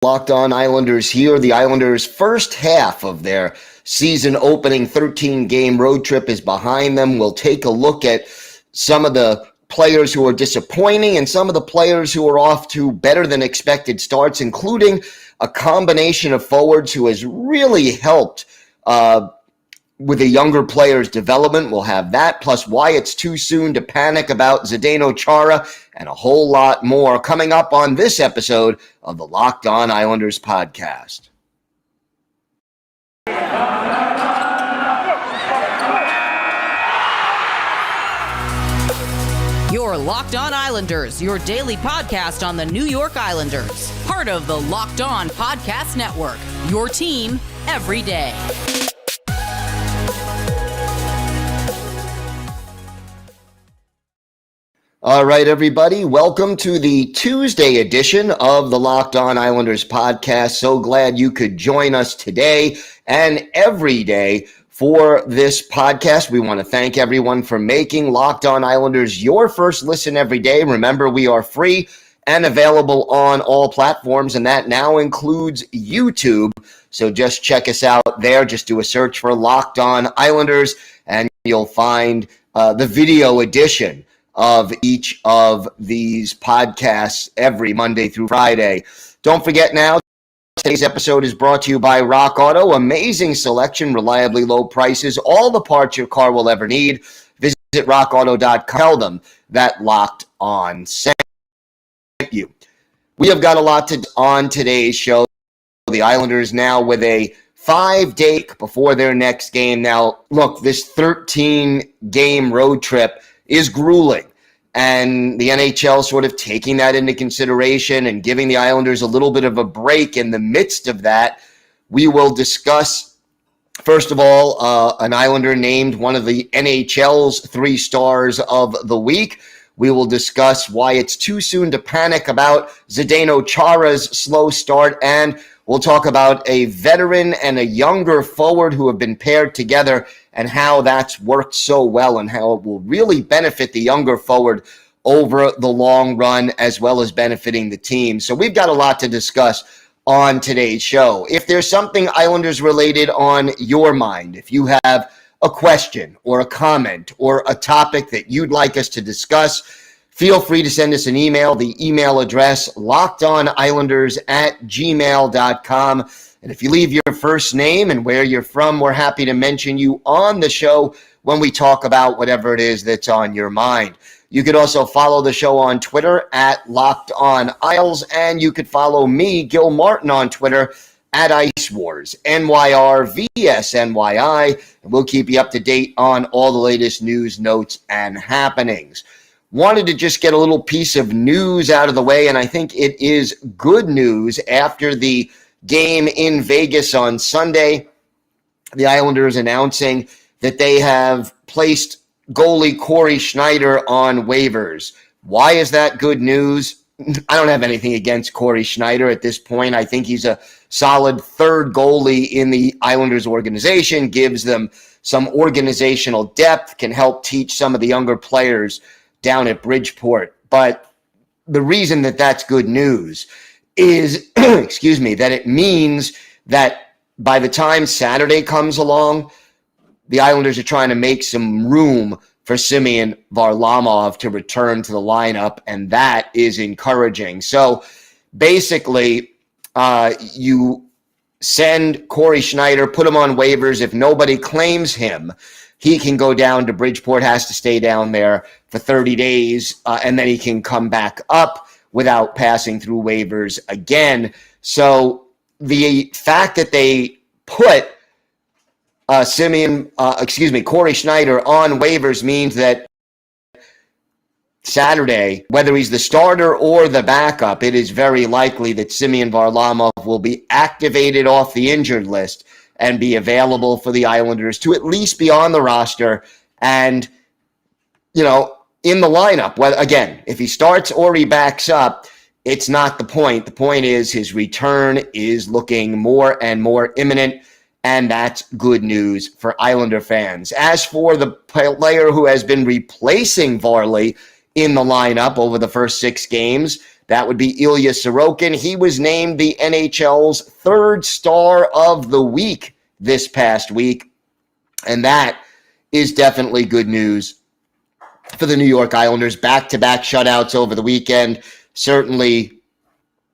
Locked On Islanders here. The Islanders' first half of their season opening 13-game road trip is behind them. We'll take a look at some of the players who are disappointing and some of the players who are off to better than expected starts, including a combination of forwards who has really helped with the younger players' development. We'll have that, plus why it's too soon to panic about Zdeno Chara, and a whole lot more coming up on this episode of the Locked On Islanders podcast. You're Locked On Islanders, your daily podcast on the New York Islanders. Part of the Locked On Podcast Network, your team every day. All right, everybody, welcome to the Tuesday edition of the Locked On Islanders podcast. So glad you could join us today and every day for this podcast. We want to thank everyone for making Locked On Islanders your first listen every day. Remember, we are free and available on all platforms, and that now includes YouTube. So just check us out there. Just do a search for Locked On Islanders, and you'll find the video edition of each of these podcasts every Monday through Friday. Don't forget now, today's episode is brought to you by Rock Auto. Amazing selection, reliably low prices, all the parts your car will ever need. Visit rockauto.com. Tell them that Locked On sent you. We have got a lot on today's show. The Islanders now with a 5-day before their next game. Now, look, this 13-game road trip is grueling, and the NHL sort of taking that into consideration and giving the Islanders a little bit of a break in the midst of that. We will discuss, first of all, an Islander named one of the NHL's 3 stars of the week. We will discuss why it's too soon to panic about Zdeno Chara's slow start, and we'll talk about a veteran and a younger forward who have been paired together and how that's worked so well and how it will really benefit the younger forward over the long run, as well as benefiting the team. So we've got a lot to discuss on today's show. If there's something Islanders related on your mind, if you have a question or a comment or a topic that you'd like us to discuss, feel free to send us an email. The email address, lockedonislanders@gmail.com. And if you leave your first name and where you're from, we're happy to mention you on the show when we talk about whatever it is that's on your mind. You could also follow the show on Twitter at Locked On Isles, and you could follow me, Gil Martin, on Twitter at Ice Wars, NYRVSNYI, and we'll keep you up to date on all the latest news, notes, and happenings. Wanted to just get a little piece of news out of the way, and I think it is good news. After the game in Vegas on Sunday, the Islanders announcing that they have placed goalie Corey Schneider on waivers. Why is that good news? I don't have anything against Corey Schneider at this point. I think he's a solid third goalie in the Islanders organization, gives them some organizational depth, can help teach some of the younger players down at Bridgeport. But the reason that that's good news is, that it means that by the time Saturday comes along, the Islanders are trying to make some room for Semyon Varlamov to return to the lineup, and that is encouraging. So basically, you send Corey Schneider, put him on waivers. If nobody claims him, he can go down to Bridgeport, has to stay down there for 30 days, and then he can come back up without passing through waivers again. So the fact that they put Corey Schneider on waivers means that Saturday, whether he's the starter or the backup, it is very likely that Semyon Varlamov will be activated off the injured list and be available for the Islanders to at least be on the roster and, in the lineup. Well, again, if he starts or he backs up, it's not the point. The point is his return is looking more and more imminent, and that's good news for Islander fans. As for the player who has been replacing Varley in the lineup over the first 6 games, That would be Ilya Sorokin. He was named the NHL's third star of the week this past week, and that is definitely good news for the New York Islanders. Back-to-back shutouts over the weekend, certainly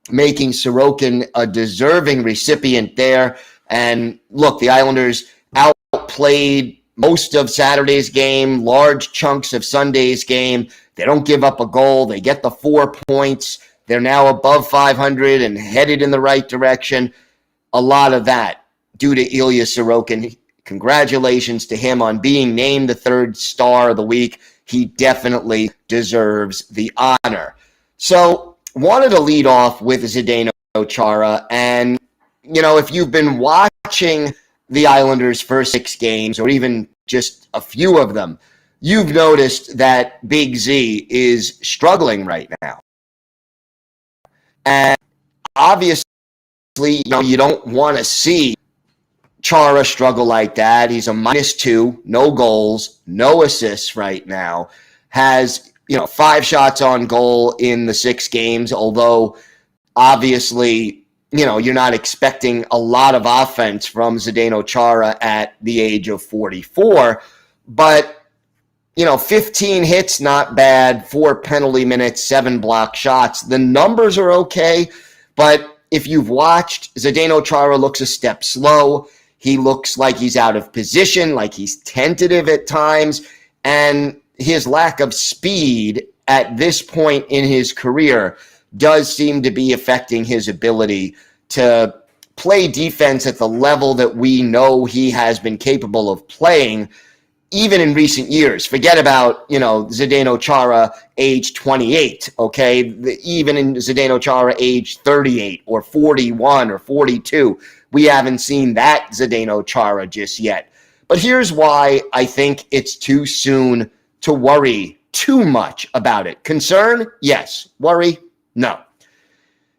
making Sorokin a deserving recipient there. And look, the Islanders outplayed most of Saturday's game, large chunks of Sunday's game. They don't give up a goal. They get the 4 points. They're now above 500 and headed in the right direction. A lot of that due to Ilya Sorokin. Congratulations to him on being named the third star of the week. He definitely deserves the honor. So, wanted to lead off with Zdeno Chara. And, you know, if you've been watching the Islanders' first 6 games, or even just a few of them, you've noticed that Big Z is struggling right now. And obviously, you know, you don't want to see Chara struggle like that. He's a -2, no goals, no assists right now. Has, 5 shots on goal in the 6 games, although obviously, you're not expecting a lot of offense from Zdeno Chara at the age of 44. But 15 hits, not bad. 4 penalty minutes, 7 block shots. The numbers are okay, but if you've watched, Zdeno Chara looks a step slow. He looks like he's out of position, like he's tentative at times, and his lack of speed at this point in his career does seem to be affecting his ability to play defense at the level that we know he has been capable of playing even in recent years. Forget about, Zdeno Chara age 28, okay? Even in Zdeno Chara age 38 or 41 or 42, we haven't seen that Zdeno Chara just yet. But here's why I think it's too soon to worry too much about it. Concern? Yes. Worry? No.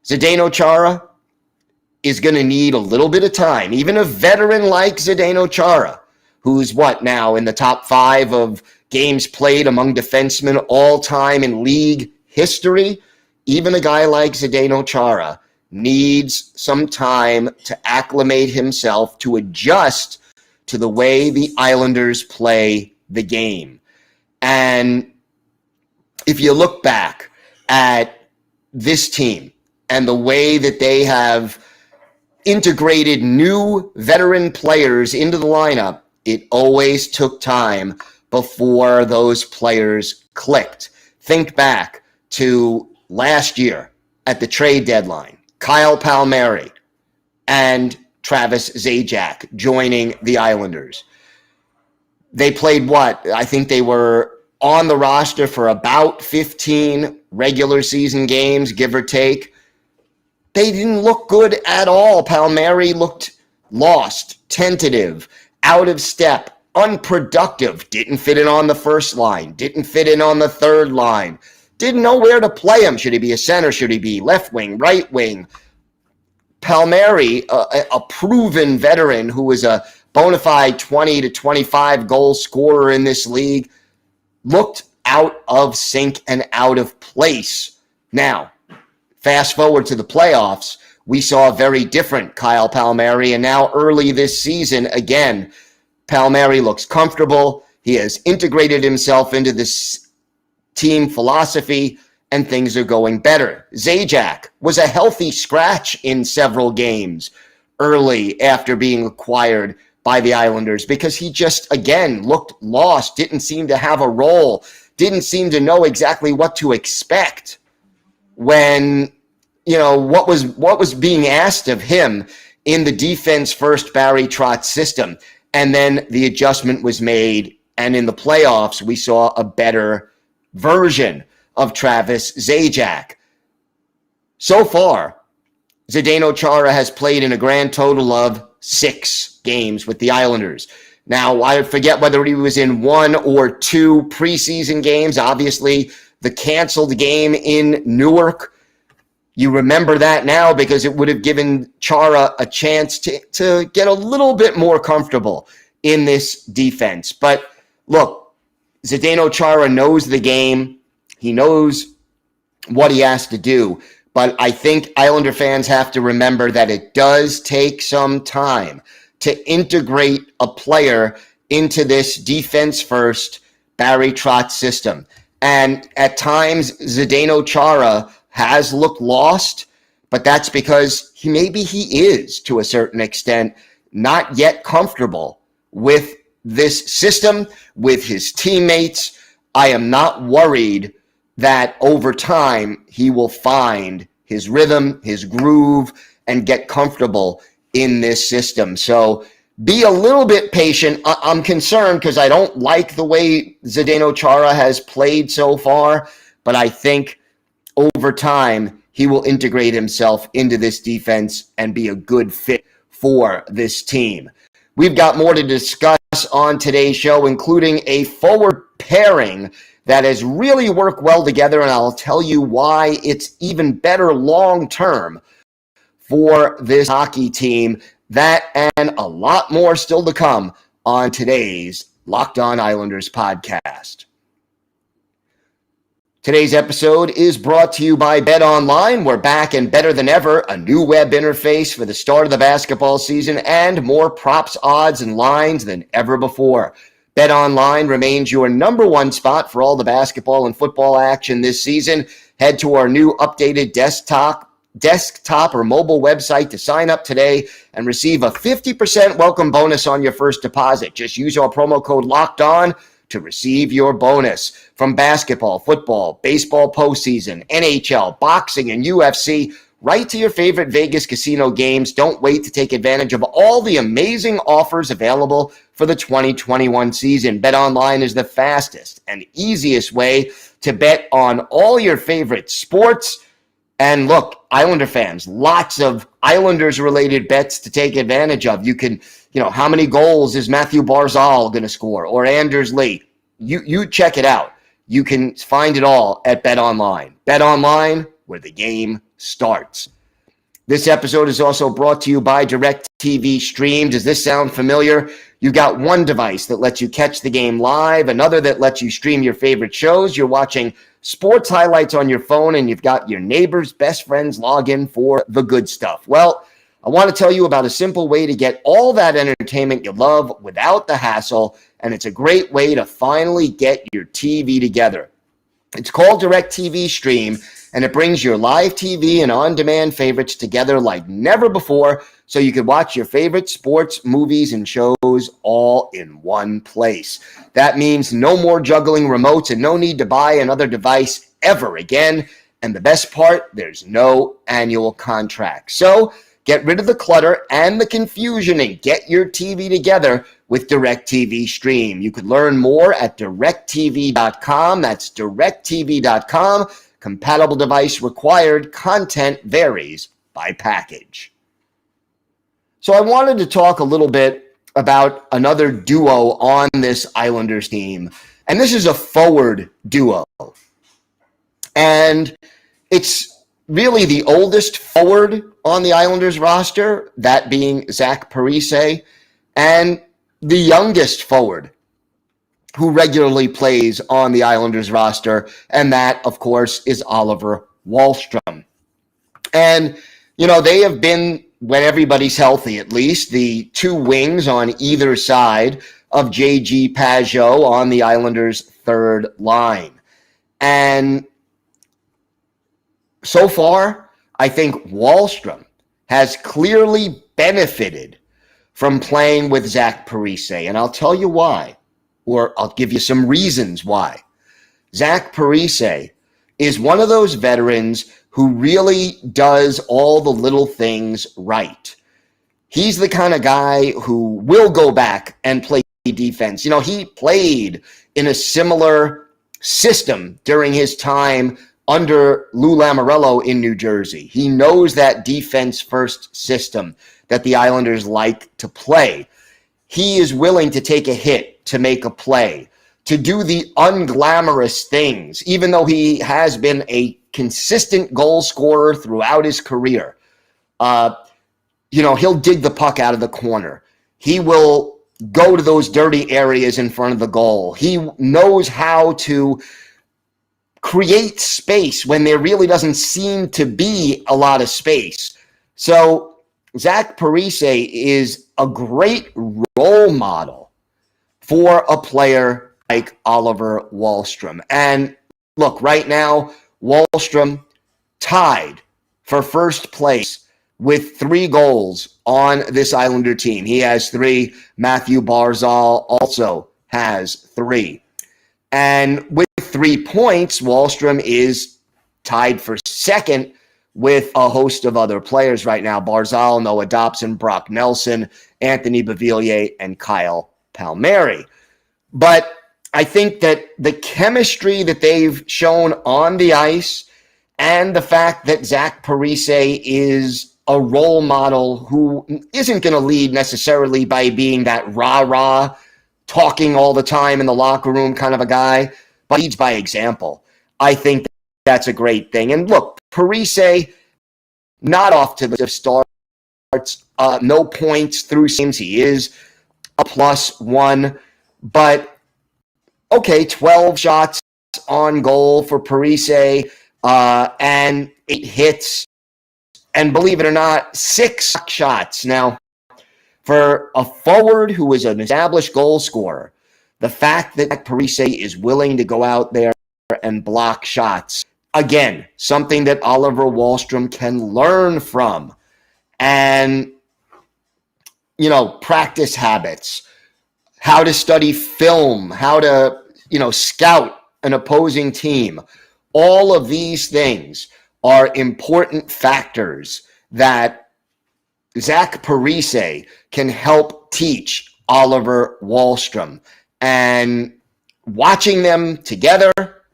Zdeno Chara is going to need a little bit of time. Even a veteran like Zdeno Chara, who's now in the top 5 of games played among defensemen all time in league history, even a guy like Zdeno Chara needs some time to acclimate himself, to adjust to the way the Islanders play the game. And if you look back at this team and the way that they have integrated new veteran players into the lineup, it always took time before those players clicked. Think back to last year at the trade deadline. Kyle Palmieri and Travis Zajac joining the Islanders. They played I think they were on the roster for about 15 regular season games, give or take. They didn't look good at all. Palmieri looked lost, tentative, out of step, unproductive, didn't fit in on the first line, didn't fit in on the third line, didn't know where to play him. Should he be a center? Should he be left wing, right wing? Palmieri, a proven veteran who was a bona fide 20 to 25 goal scorer in this league, looked out of sync and out of place. Now, fast forward to the playoffs, we saw a very different Kyle Palmieri, and now early this season, again, Palmieri looks comfortable. He has integrated himself into this team philosophy, and things are going better. Zajac was a healthy scratch in several games early after being acquired by the Islanders because he just, again, looked lost, didn't seem to have a role, didn't seem to know exactly what to expect when, what was being asked of him in the defense first Barry Trotz system. And then the adjustment was made, and in the playoffs, we saw a better version of Travis Zajac. So far, Zdeno Chara has played in a grand total of 6 games with the Islanders. Now, I forget whether he was in 1 or 2 preseason games. Obviously, the canceled game in Newark, you remember that now because it would have given Chara a chance to get a little bit more comfortable in this defense. But look, Zdeno Chara knows the game. He knows what he has to do. But I think Islander fans have to remember that it does take some time to integrate a player into this defense-first Barry Trotz system. And at times, Zdeno Chara has looked lost, but that's because maybe he is, to a certain extent, not yet comfortable with this system, with his teammates. I am not worried that over time he will find his rhythm, his groove, and get comfortable in this system. So be a little bit patient. I'm concerned because I don't like the way Zdeno Chara has played so far, but I think over time he will integrate himself into this defense and be a good fit for this team. We've got more to discuss on today's show, including a forward pairing that has really worked well together, and I'll tell you why it's even better long-term for this hockey team. That and a lot more still to come on today's Locked On Islanders podcast. Today's episode is brought to you by BetOnline. We're back and better than ever, a new web interface for the start of the basketball season and more props, odds, and lines than ever before. BetOnline remains your number one spot for all the basketball and football action this season. Head to our new updated desktop or mobile website to sign up today and receive a 50% welcome bonus on your first deposit. Just use our promo code LOCKEDON to receive your bonus. From basketball, football, baseball postseason, NHL, boxing, and UFC, right to your favorite Vegas casino games. Don't wait to take advantage of all the amazing offers available for the 2021 season. BetOnline is the fastest and easiest way to bet on all your favorite sports. And look, Islander fans, lots of Islanders-related bets to take advantage of. You can, how many goals is Matthew Barzal going to score, or Anders Lee? You check it out. You can find it all at BetOnline. BetOnline, where the game starts. This episode is also brought to you by DirecTV Stream. Does this sound familiar? You've got one device that lets you catch the game live, another that lets you stream your favorite shows. You're watching sports highlights on your phone, and you've got your neighbor's best friend's login for the good stuff. Well, I want to tell you about a simple way to get all that entertainment you love without the hassle, and it's a great way to finally get your TV together. It's called DirecTV Stream, and it brings your live TV and on-demand favorites together like never before, so you can watch your favorite sports, movies, and shows all in one place. That means no more juggling remotes and no need to buy another device ever again. And the best part, there's no annual contract. So get rid of the clutter and the confusion and get your TV together with DirecTV Stream. You can learn more at directtv.com. That's directtv.com. Compatible device required. Content varies by package. So I wanted to talk a little bit about another duo on this Islanders team. And this is a forward duo. And it's really the oldest forward on the Islanders roster, that being Zach Parise, and the youngest forward who regularly plays on the Islanders roster, and that, of course, is Oliver Wahlstrom. And, they have been, when everybody's healthy at least, the two wings on either side of J.G. Pageau on the Islanders' third line. And so far, I think Wahlstrom has clearly benefited from playing with Zach Parise, and I'll tell you why. Or I'll give you some reasons why. Zach Parise is one of those veterans who really does all the little things right. He's the kind of guy who will go back and play defense. He played in a similar system during his time under Lou Lamoriello in New Jersey. He knows that defense-first system that the Islanders like to play. He is willing to take a hit to make a play, to do the unglamorous things, even though he has been a consistent goal scorer throughout his career. He'll dig the puck out of the corner. He will go to those dirty areas in front of the goal. He knows how to create space when there really doesn't seem to be a lot of space. So Zach Parise is a great role model for a player like Oliver Wahlstrom. And look, right now, Wahlstrom tied for first place with 3 goals on this Islander team. He has 3. Matthew Barzal also has 3. And with 3 points, Wahlstrom is tied for second with a host of other players right now. Barzal, Noah Dobson, Brock Nelson, Anthony Beauvillier, and Kyle Palmieri. But I think that the chemistry that they've shown on the ice and the fact that Zach Parise is a role model who isn't going to lead necessarily by being that rah-rah, talking all the time in the locker room kind of a guy, but leads by example. I think that's a great thing. And look, Parise, not off to the starts, no points through games. He is a +1, but okay, 12 shots on goal for Parise, and 8 hits, and believe it or not, 6 shots. Now, for a forward who is an established goal scorer, the fact that Parise is willing to go out there and block shots, again, something that Oliver Wahlstrom can learn from. And, practice habits, how to study film, how to, scout an opposing team. All of these things are important factors that Zach Parise can help teach Oliver Wahlstrom. And watching them together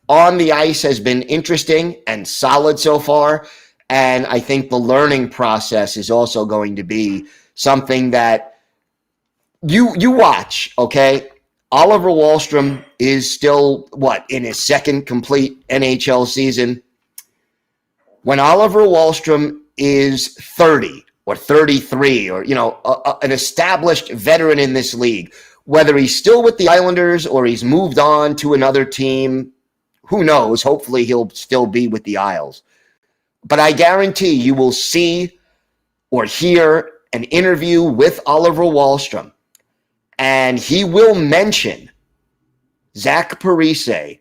on the ice has been interesting and solid so far. And I think the learning process is also going to be something that you watch, okay? Oliver Wahlstrom is still, in his second complete NHL season. When Oliver Wahlstrom is 30 or 33 or, an established veteran in this league, whether he's still with the Islanders or he's moved on to another team, who knows? Hopefully he'll still be with the Isles. But I guarantee you will see or hear an interview with Oliver Wahlstrom, and he will mention Zach Parise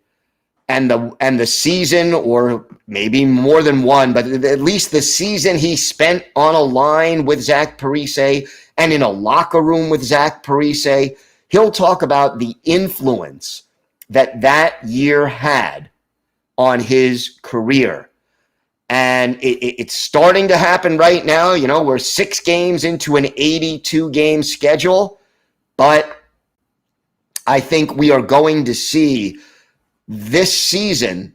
and the season, or maybe more than one, but at least the season he spent on a line with Zach Parise and in a locker room with Zach Parise. He'll talk about the influence that year had on his career. And it's starting to happen right now. We're 6 games into an 82-game schedule. But I think we are going to see this season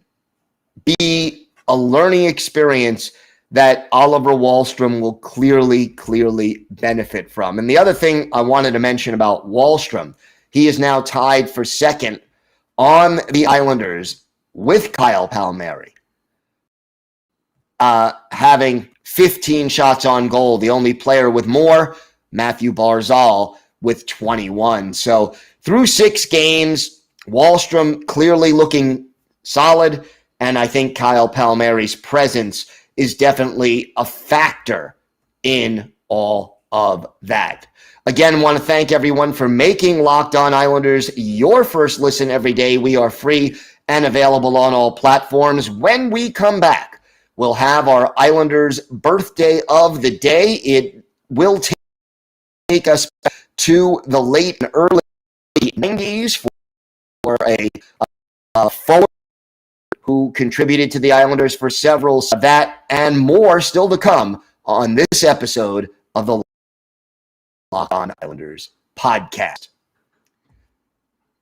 be a learning experience that Oliver Wahlstrom will clearly benefit from. And the other thing I wanted to mention about Wahlstrom, he is now tied for second on the Islanders with Kyle Palmieri, having 15 shots on goal. The only player with more, Matthew Barzal, with 21. So through 6 games, Wahlstrom clearly looking solid, and I think Kyle Palmieri's presence is definitely a factor in all of that. Again, want to thank everyone for making Locked On Islanders your first listen every day. We are free and available on all platforms. When we come back, we'll have our Islanders birthday of the day. It will take us to the late and early 90s for a forward who contributed to the Islanders for several. That and more still to come on this episode of the Locked On Islanders podcast.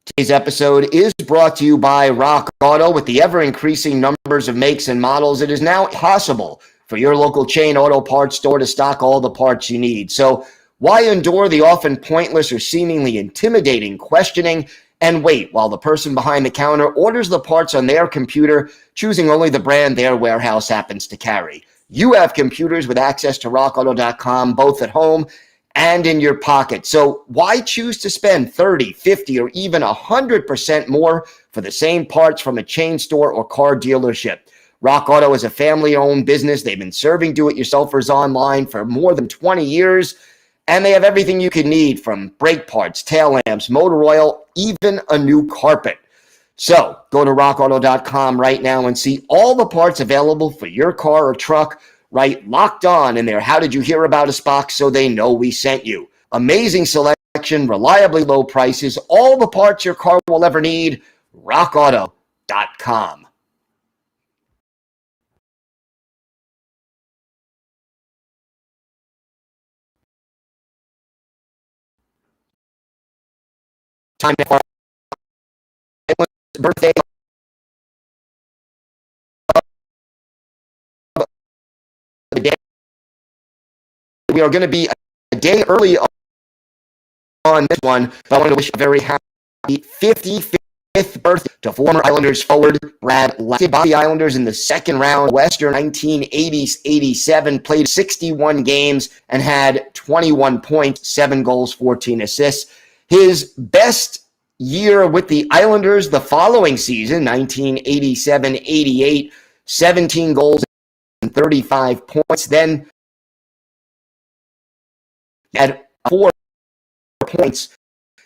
Today's episode is brought to you by Rock Auto. With the ever-increasing numbers of makes and models, it is now possible for your local chain auto parts store to stock all the parts you need. So why endure the often pointless or seemingly intimidating questioning and wait while the person behind the counter orders the parts on their computer, choosing only the brand their warehouse happens to carry? You have computers with access to rockauto.com, both at home and in your pocket. So why choose to spend 30, 50, or even 100% more for the same parts from a chain store or car dealership? Rock Auto is a family-owned business. They've been serving do-it-yourselfers online for more than 20 years, and they have everything you can need, from brake parts, tail lamps, motor oil, even a new carpet. So go to rockauto.com right now and see all the parts available for your car or truck. Right, Locked On in there. How did you hear about us box, so they know we sent you. Amazing selection, reliably low prices, all the parts your car will ever need. rockauto.com. Time for birthday of the day. We are going to be a day early on this one, but I want to wish a very happy 55th birthday to former Islanders forward Brad Lauer. By the Islanders in the second round, Western 1980-87, played 61 games and had 21 points, 7 goals, 14 assists. His best year with the Islanders the following season, 1987-88, 17 goals and 35 points. Then had 4 points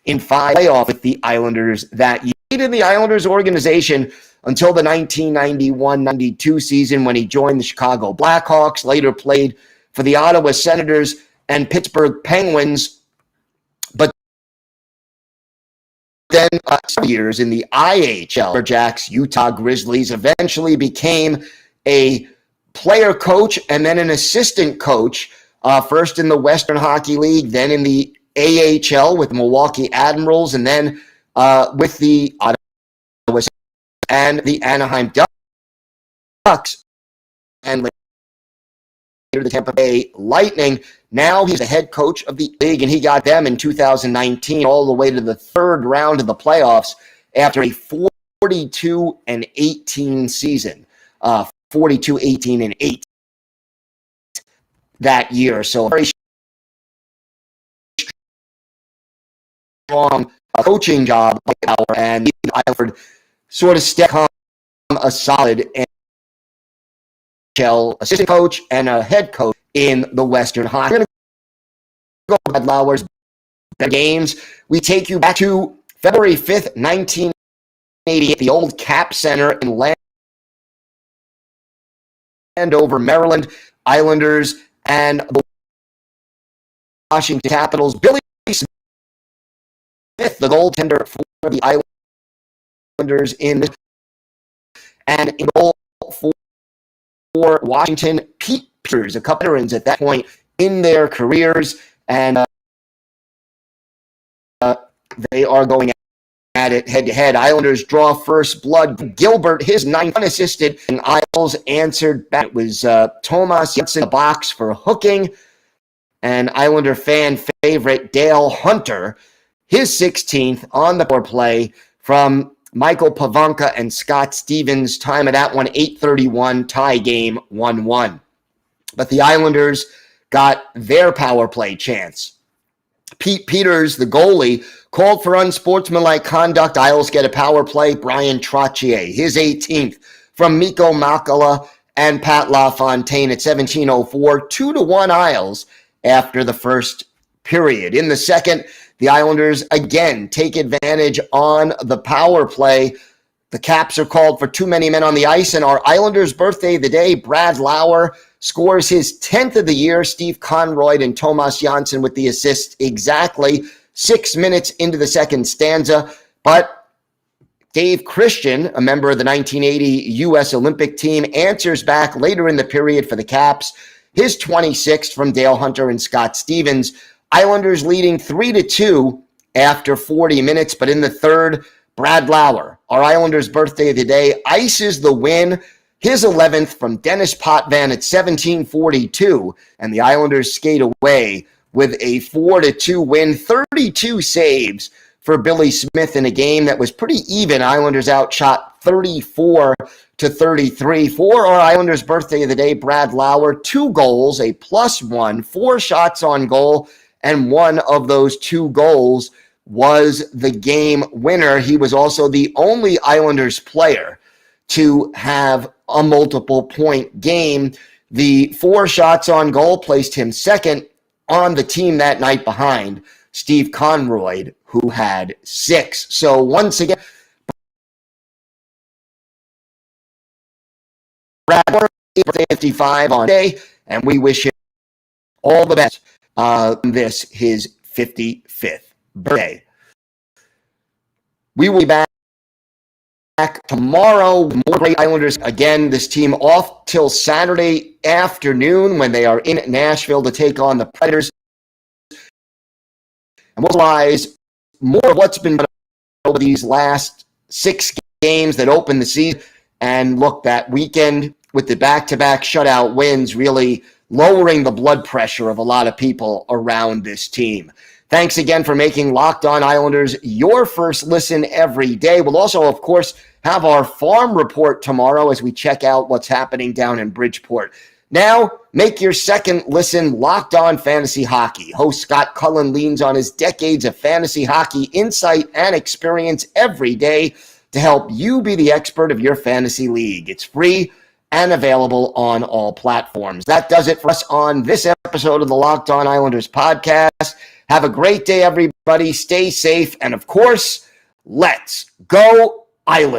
in 5 playoffs with the Islanders that year. He in the Islanders organization until the 1991-92 season, when he joined the Chicago Blackhawks, later played for the Ottawa Senators and Pittsburgh Penguins. But then years in the IHL, Jacks, Utah Grizzlies, eventually became a player coach and then an assistant coach, first in the Western Hockey League, then in the AHL with the Milwaukee Admirals, and then with the Ottawa and the Anaheim Ducks, and later the Tampa Bay Lightning. Now he's the head coach of the league, and he got them in 2019 all the way to the third round of the playoffs after a 42-18 season, 42-18-8 that year. So very strong coaching job by Lauer, and Eilford sort of stepped on a solid NHL assistant coach and a head coach in the Western Hockey. We're going to go over Lauer's games. We take you back to February 5th, 1988, the old Cap Center in Landover, Maryland. Islanders and the Washington Capitals. Billy Smith, the goaltender for the Islanders and in goal for Washington, Pete Peters, a couple veterans at that point in their careers, and they are going at it head-to-head. Islanders draw first blood. Gilbert, his 9th unassisted, and Isles answered back. It was Tomas Janssen in the box for hooking, and Islander fan favorite Dale Hunter, his 16th on the power play from Michael Pavanka and Scott Stevens. Time of that one, 8:31, tie game, 1-1. But the Islanders got their power play chance. Pete Peters, the goalie, called for unsportsmanlike conduct. Isles get a power play. Brian Trottier, his 18th, from Mikko Makala and Pat LaFontaine at 17:04, 2-1 Isles after the first period. In the second, the Islanders again take advantage on the power play. The Caps are called for too many men on the ice, and our Islanders' birthday of the day, Brad Lauer, scores his 10th of the year. Steve Conroy and Tomas Janssen with the assist exactly 6 minutes into the second stanza. But Dave Christian, a member of the 1980 U.S. Olympic team, answers back later in the period for the Caps. His 26th from Dale Hunter and Scott Stevens. Islanders leading 3-2 after 40 minutes. But in the third, Brad Lauer, our Islanders' birthday of the day, ices the win. His 11th from Dennis Potvin at 17:42. And the Islanders skate away with a 4-2 win, 32 saves for Billy Smith in a game that was pretty even. Islanders outshot 34-33. For our Islanders' birthday of the day, Brad Lauer, 2 goals, a +1, 4 shots on goal, and one of those 2 goals was the game winner. He was also the only Islanders player to have a multiple point game. The 4 shots on goal placed him second on the team that night behind Steve Conroy, who had 6. So once again, Brad 55 on day, and we wish him all the best this his 55th birthday. We will be back tomorrow with more great Islanders. Again, this team off till Saturday afternoon when they are in Nashville to take on the Predators. And we'll realize more of what's been done over these last 6 games that opened the season. And look, that weekend with the back-to-back shutout wins really lowering the blood pressure of a lot of people around this team. Thanks again for making Locked On Islanders your first listen every day. We'll also, of course, have our farm report tomorrow as we check out what's happening down in Bridgeport. Now, make your second listen Locked On Fantasy Hockey. Host Scott Cullen leans on his decades of fantasy hockey insight and experience every day to help you be the expert of your fantasy league. It's free and available on all platforms. That does it for us on this episode of the Locked On Islanders podcast. Have a great day, everybody. Stay safe. And, of course, let's go Islanders.